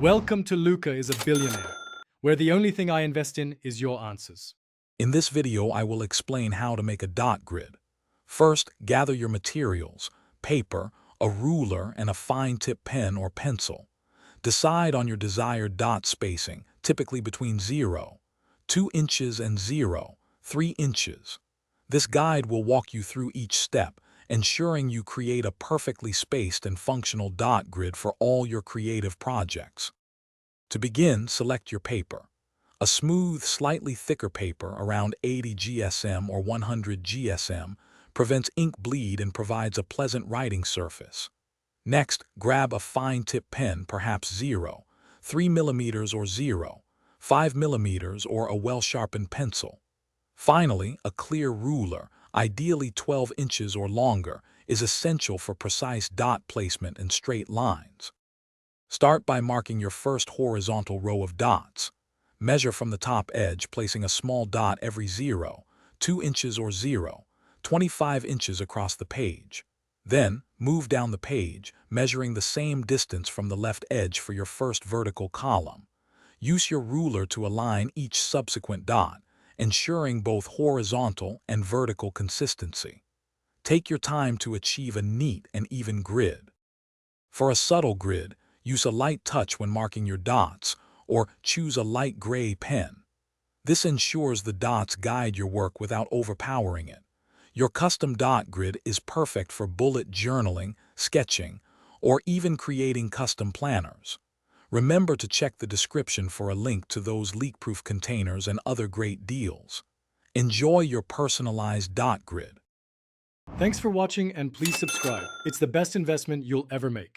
Welcome to Luca is a Billionaire, where the only thing I invest in is your answers. In this video, I will explain how to make a dot grid. First, gather your materials, paper, a ruler, and a fine-tip pen or pencil. Decide on your desired dot spacing, typically between 2 inches and 3 inches. This guide will walk you through each step, ensuring you create a perfectly spaced and functional dot grid for all your creative projects. To begin, select your paper. A smooth, slightly thicker paper, around 80 GSM or 100 GSM, prevents ink bleed and provides a pleasant writing surface. Next, grab a fine-tip pen, perhaps 3 millimeters or 5 millimeters, or a well-sharpened pencil. Finally, a clear ruler, ideally 12 inches or longer, is essential for precise dot placement and straight lines. Start by marking your first horizontal row of dots. Measure from the top edge, placing a small dot every 2 inches or 25 inches across the page. Then, move down the page, measuring the same distance from the left edge for your first vertical column. Use your ruler to align each subsequent dot, ensuring both horizontal and vertical consistency. Take your time to achieve a neat and even grid. For a subtle grid, use a light touch when marking your dots, or choose a light gray pen. This ensures the dots guide your work without overpowering it. Your custom dot grid is perfect for bullet journaling, sketching, or even creating custom planners. Remember to check the description for a link to those leak-proof containers and other great deals. Enjoy your personalized dot grid. Thanks for watching and please subscribe. It's the best investment you'll ever make.